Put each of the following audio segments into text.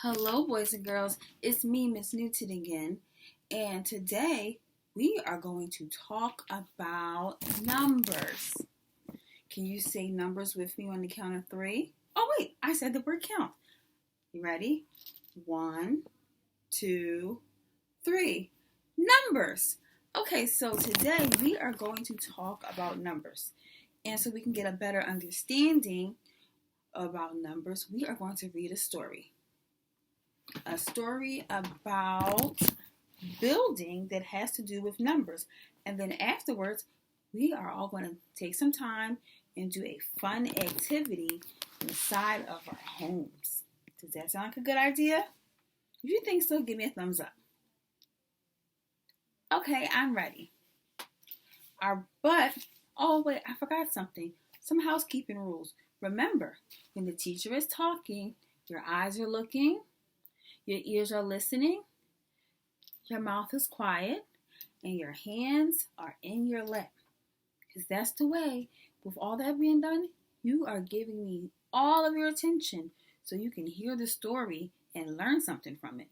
Hello, boys and girls. It's me, Miss Newton, again. And today we are going to talk about numbers. Can you say numbers with me on the count of three? Oh, wait, I said the word count. You ready? 1, 2, 3. Numbers. Okay, so today we are going to talk about numbers. And so we can get a better understanding about numbers, we are going to read a story. A story about building that has to do with numbers. And then afterwards, we are all going to take some time and do a fun activity inside of our homes. Does that sound like a good idea? If you think so, give me a thumbs up. Okay, I'm ready. Oh wait, I forgot something. Some housekeeping rules. Remember, when the teacher is talking, your eyes are looking, your ears are listening, your mouth is quiet, and your hands are in your lap. Because that's the way, with all that being done, you are giving me all of your attention so you can hear the story and learn something from it.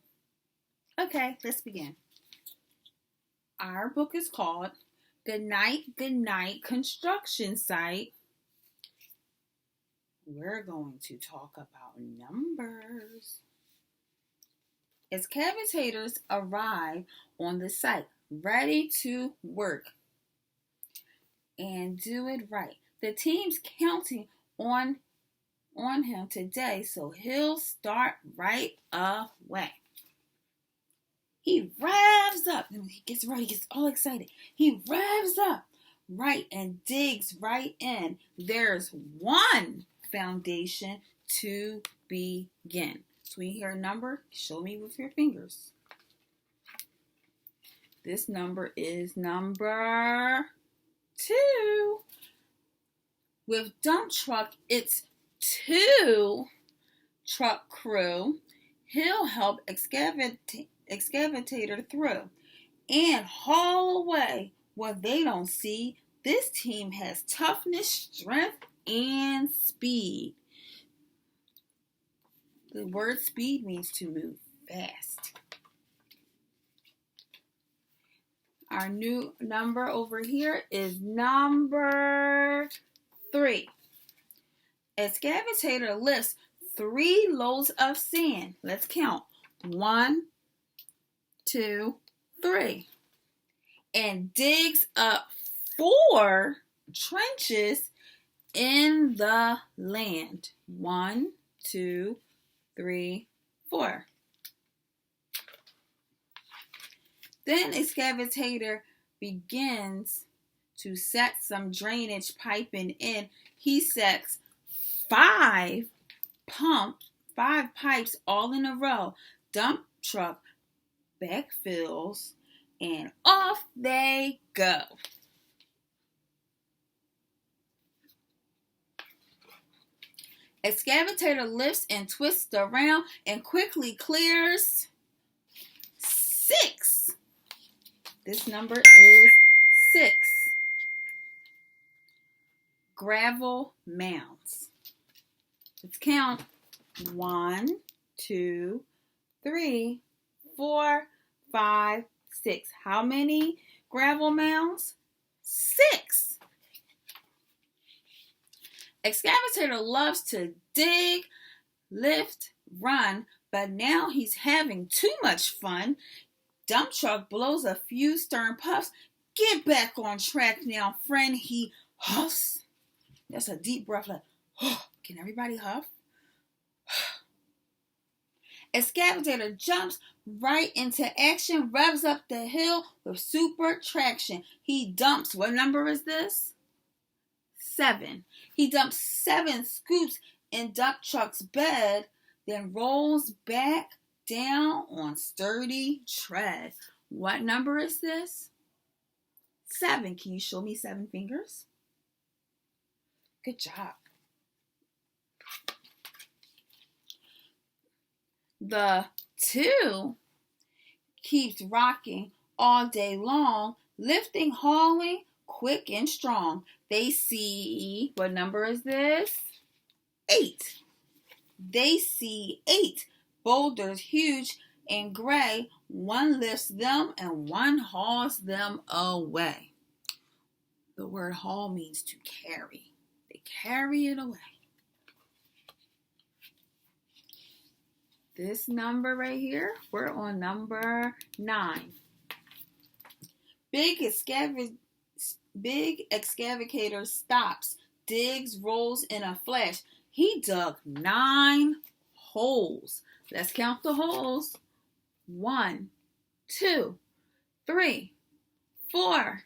Okay, let's begin. Our book is called Goodnight, Goodnight Construction Site. We're going to talk about numbers. Excavators arrive on the site, ready to work and do it right. The team's counting on him today, so he'll start right away. He revs up, and he gets ready, he gets all excited. He revs up, right, and digs right in. There's one foundation to begin. So when you hear a number, show me with your fingers. This number is number 2. With dump truck, it's 2 truck crew. He'll help excavator through and haul away what they don't see. This team has toughness, strength, and speed. The word speed means to move fast. Our new number over here is number 3. Excavator lifts 3 loads of sand. Let's count. 1, 2, 3. And digs up 4 trenches in the land. 1, 2, 3, 4. Then excavator begins to set some drainage piping in. He sets 5 pipes all in a row. Dump truck backfills, and off they go. Excavator lifts and twists around and quickly clears 6. This number is 6. Gravel mounds. Let's count. 1, 2, 3, 4, 5, 6. How many gravel mounds? 6. Excavator loves to dig, lift, run, but now he's having too much fun. Dump truck blows a few stern puffs. Get back on track now, friend, he huffs. That's a deep breath like, oh, can everybody huff? Excavator jumps right into action, revs up the hill with super traction. He dumps, what number is this? 7. He dumps 7 scoops in dump truck's bed, then rolls back down on sturdy tread. What number is this? 7. Can you show me 7 fingers? Good job. The 2 keeps rocking all day long, lifting, hauling, quick and strong. They see, what number is this? 8. They see 8 boulders huge and gray. One lifts them and one hauls them away. The word haul means to carry. They carry it away. This number right here, we're on number 9. Big excavator stops, digs, rolls in a flash. He dug 9 holes. Let's count the holes. 1, 2, 3, 4,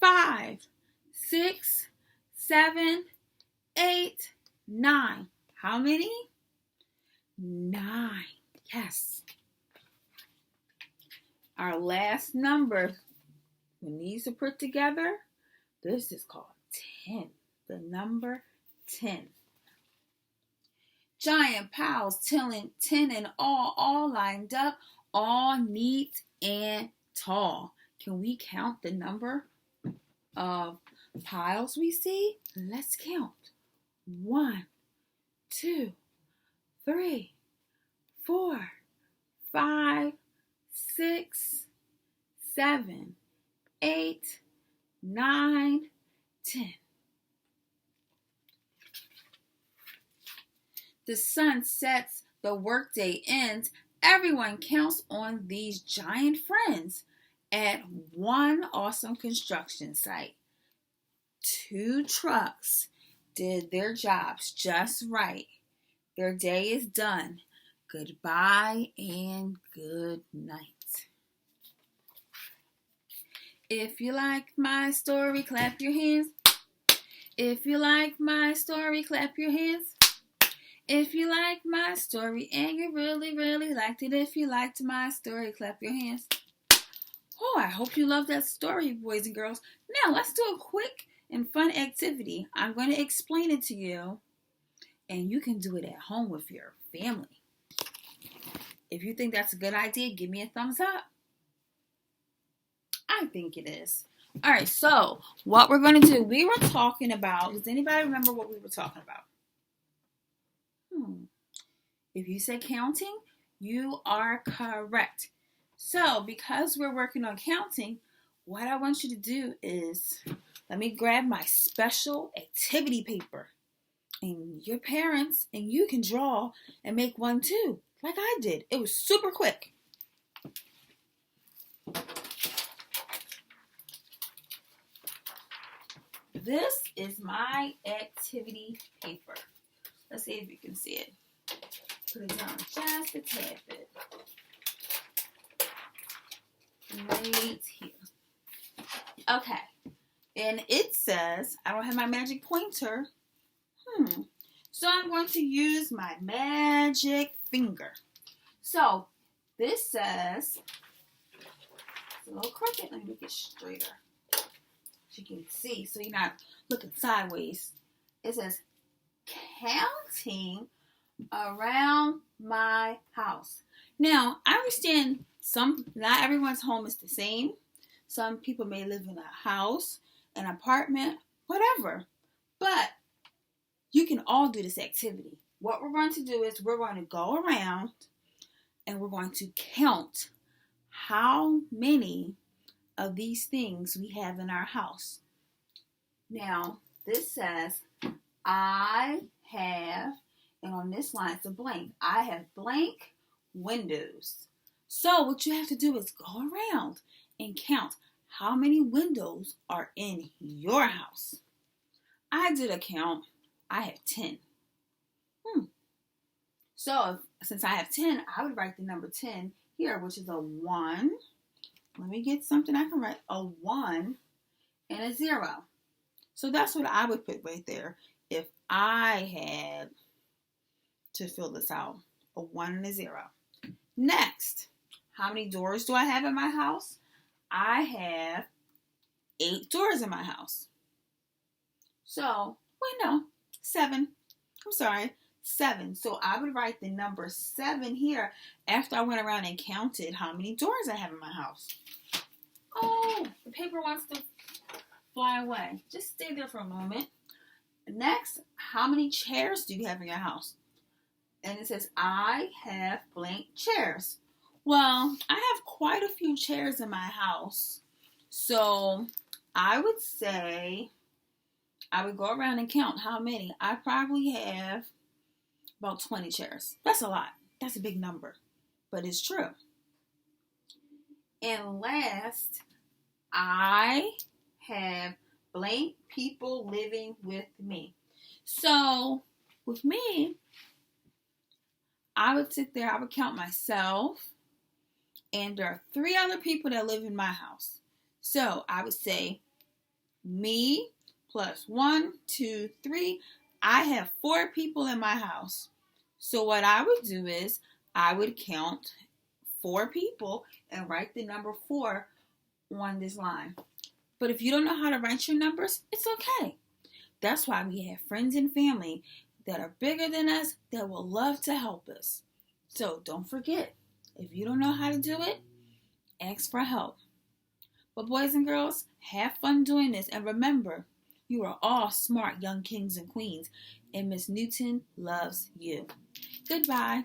5, 6, 7, 8, 9. How many? 9. Yes. Our last number, when these are put together, this is called 10. The number 10. Giant piles, 10 in all lined up, all neat and tall. Can we count the number of piles we see? Let's count. 1, 2, 3, 4, 5, 6, 7, 8, 9, 10. The sun sets, the workday ends. Everyone counts on these giant friends at one awesome construction site. 2 trucks did their jobs just right. Their day is done. Goodbye and good night. If you like my story, clap your hands. If you like my story, clap your hands. If you like my story and you really, really liked it, if you liked my story, clap your hands. Oh, I hope you love that story, boys and girls. Now, let's do a quick and fun activity. I'm going to explain it to you, and you can do it at home with your family. If you think that's a good idea, give me a thumbs up. I think it is. All right, so what we're going to do, we were talking about, does anybody remember what we were talking about? If you say counting, you are correct. So, because we're working on counting, what I want you to do is, let me grab my special activity paper. And your parents and you can draw and make one too, like I did. It was super quick. This is my activity paper. Let's see if you can see it. Put it down just a tad bit. Right here. Okay. And it says, I don't have my magic pointer. So I'm going to use my magic finger. So this says, it's a little crooked. Let me make it straighter. So you can see, so you're not looking sideways. It says, counting around my house. Now, I understand not everyone's home is the same. Some people may live in a house, an apartment, whatever. But you can all do this activity. What we're going to do is we're going to go around and we're going to count how many of these things we have in our house. Now, this says, I have, and on this line it's a blank. I have blank windows. So what you have to do is go around and count how many windows are in your house. I did a count. I have 10. So since I have 10, I would write the number 10 here, which is a 1. Let me get something I can write. A 1 and a 0. So that's what I would put right there if I had to fill this out. A 1 and a 0. Next, how many doors do I have in my house? I have 8 doors in my house. So, 7. I'm sorry, 7. So I would write the number 7 here after I went around and counted how many doors I have in my house. Oh, the paper wants to fly away. Just stay there for a moment. Next, how many chairs do you have in your house? And it says, I have blank chairs. Well, I have quite a few chairs in my house. So I would say, I would go around and count how many. I probably have about 20 chairs. That's a lot. That's a big number. But it's true. And last, I have blank people living with me. So with me, I would sit there, I would count myself, and there are 3 other people that live in my house. So I would say me plus 1, 2, 3. I have 4 people in my house. So what I would do is I would count 4 people and write the number 4 on this line. But if you don't know how to write your numbers, it's okay. That's why we have friends and family that are bigger than us that will love to help us. So don't forget, if you don't know how to do it, ask for help. But boys and girls, have fun doing this. And remember, you are all smart young kings and queens. And Miss Newton loves you. Goodbye.